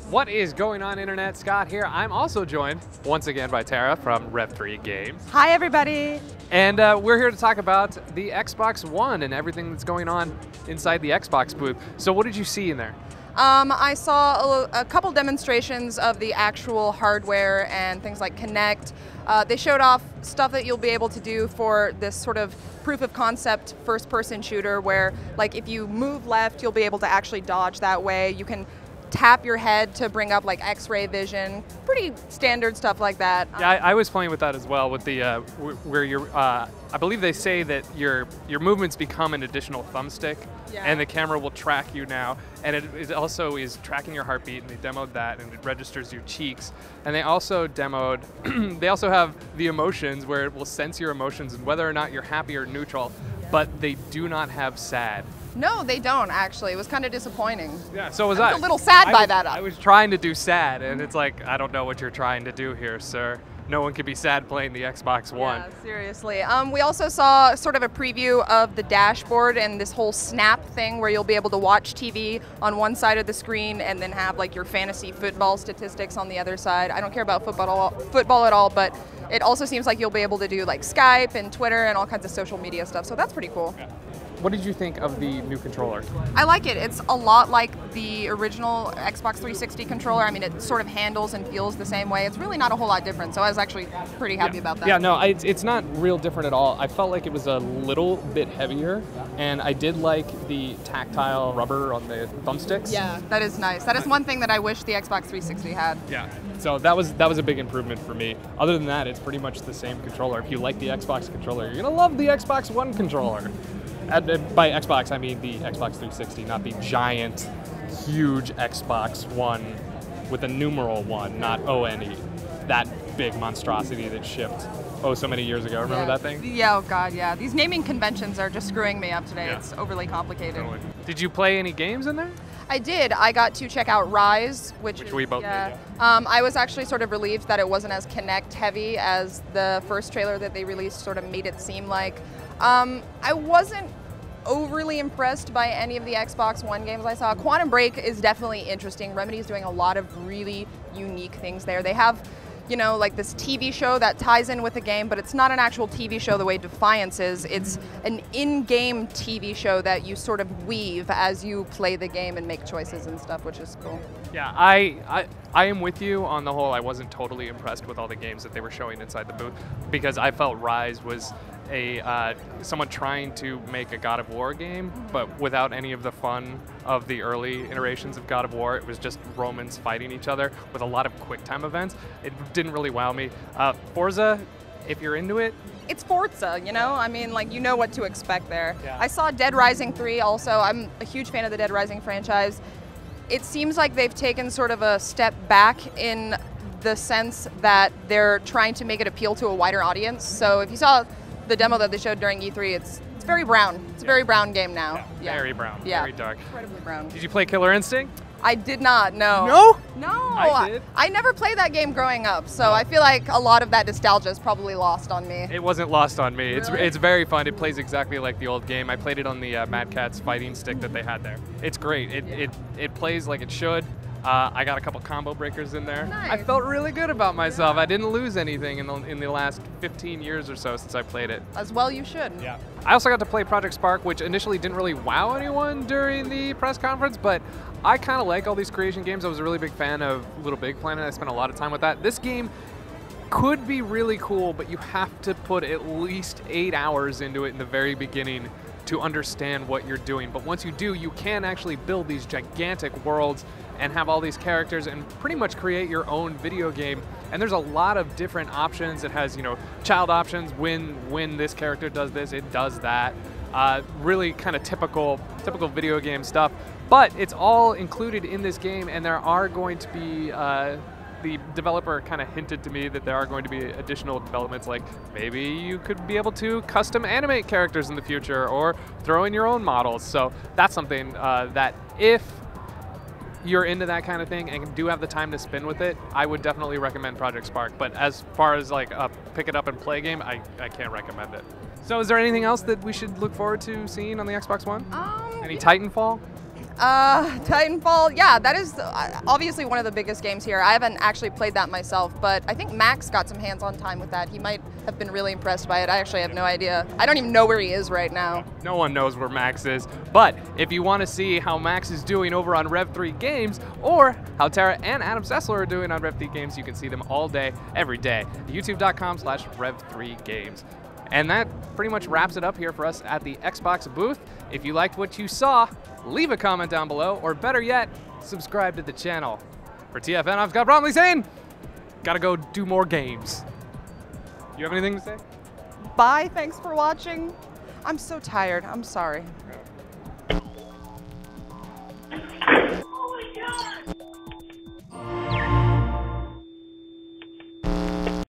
What is going on, Internet? Scott here. I'm also joined once again by Tara from Rev3 Games. Hi, everybody. And we're here to talk about the Xbox One and everything that's going on inside the Xbox booth. So what did you see in there? I saw a couple demonstrations of the actual hardware and things like Kinect. They showed off stuff that you'll be able to do for this sort of proof of concept first-person shooter where, like, if you move left, you'll be able to actually dodge that way. You can tap your head to bring up like X-ray vision, pretty standard stuff like that. Yeah, I was playing with that as well, with the where you're. I believe they say that your movements become an additional thumbstick, and the camera will track you now, and it also is tracking your heartbeat, and they demoed that, and it registers your cheeks, and they also demoed. They also have the emotions where it will sense your emotions and whether or not you're happy or neutral, but they do not have sad. No, they don't, actually. It was kind of disappointing. Yeah, so was I. I was a little sad by that. I was trying to do sad, and it's like, I don't know what you're trying to do here, sir. No one can be sad playing the Xbox One. Yeah, seriously. We also saw sort of a preview of the dashboard and this whole snap thing where you'll be able to watch TV on one side of the screen and then have like your fantasy football statistics on the other side. I don't care about football at all, but it also seems like you'll be able to do like Skype and Twitter and all kinds of social media stuff, so that's pretty cool. Yeah. What did you think of the new controller? I like it. It's a lot like the original Xbox 360 controller. I mean, it sort of handles and feels the same way. It's really not a whole lot different, so I was actually pretty happy about that. Yeah, no, it's not real different at all. I felt like it was a little bit heavier, and I did like the tactile rubber on the thumbsticks. Yeah, that is nice. That is one thing that I wish the Xbox 360 had. Yeah, so that was a big improvement for me. Other than that, it's pretty much the same controller. If you like the Xbox controller, you're gonna love the Xbox One controller. By Xbox, I mean the Xbox 360, not the giant, huge Xbox One with a numeral 1, not O-N-E. That big monstrosity that shipped, so many years ago. Remember that thing? Yeah, oh God, yeah. These naming conventions are just screwing me up today. Yeah. It's overly complicated. Totally. Did you play any games in there? I did. I got to check out Ryse, which we both did, yeah. I was actually sort of relieved that it wasn't as Kinect heavy as the first trailer that they released sort of made it seem like. I wasn't overly impressed by any of the Xbox One games I saw. Quantum Break is definitely interesting. Remedy's doing a lot of really unique things there. They have, you know, like this TV show that ties in with the game, but it's not an actual TV show the way Defiance is. It's an in-game TV show that you sort of weave as you play the game and make choices and stuff, which is cool. Yeah, I am with you on the whole. I wasn't totally impressed with all the games that they were showing inside the booth because I felt Ryse was someone trying to make a God of War game, but without any of the fun of the early iterations of God of War. It was just Romans fighting each other with a lot of QuickTime events. It didn't really wow me. Forza, if you're into it, it's Forza, you know? I mean, like, you know what to expect there. Yeah. I saw Dead Rising 3 also. I'm a huge fan of the Dead Rising franchise. It seems like they've taken sort of a step back in the sense that they're trying to make it appeal to a wider audience. So if you saw the demo that they showed during E3, it's very brown. It's a very brown game now. Yeah, very brown, very dark. Incredibly brown. Did you play Killer Instinct? I did not, no. No? No. I did. I never played that game growing up, so I feel like a lot of that nostalgia is probably lost on me. It wasn't lost on me. Really? It's very fun. It plays exactly like the old game. I played it on the Mad Catz fighting stick that they had there. It's great. It plays like it should. I got a couple combo breakers in there. Nice. I felt really good about myself. I didn't lose anything in the last 15 years or so since I played it. As well you should. Yeah. I also got to play Project Spark, which initially didn't really wow anyone during the press conference, but I kind of like all these creation games. I was a really big fan of Little Big Planet. I spent a lot of time with that. This game could be really cool, but you have to put at least 8 hours into it in the very beginning to understand what you're doing. But once you do, you can actually build these gigantic worlds and have all these characters and pretty much create your own video game. And there's a lot of different options. It has, you know, child options. When this character does this, it does that. Really kind of typical video game stuff. But it's all included in this game, and there are going to be the developer kind of hinted to me that there are going to be additional developments, like maybe you could be able to custom animate characters in the future or throw in your own models. So that's something that if you're into that kind of thing and do have the time to spend with it, I would definitely recommend Project Spark. But as far as like a pick it up and play game, I can't recommend it. So is there anything else that we should look forward to seeing on the Xbox One? Any Titanfall? Titanfall, yeah, that is obviously one of the biggest games here. I haven't actually played that myself, but I think Max got some hands-on time with that. He might have been really impressed by it. I actually have no idea. I don't even know where he is right now. No one knows where Max is. But if you want to see how Max is doing over on Rev3 Games, or how Tara and Adam Sessler are doing on Rev3 Games, you can see them all day, every day. YouTube.com/Rev3Games. And that pretty much wraps it up here for us at the Xbox booth. If you liked what you saw, leave a comment down below, or better yet, subscribe to the channel. For TFN, I've got Bromley saying, gotta go do more games. You have anything to say? Bye, thanks for watching. I'm so tired, I'm sorry.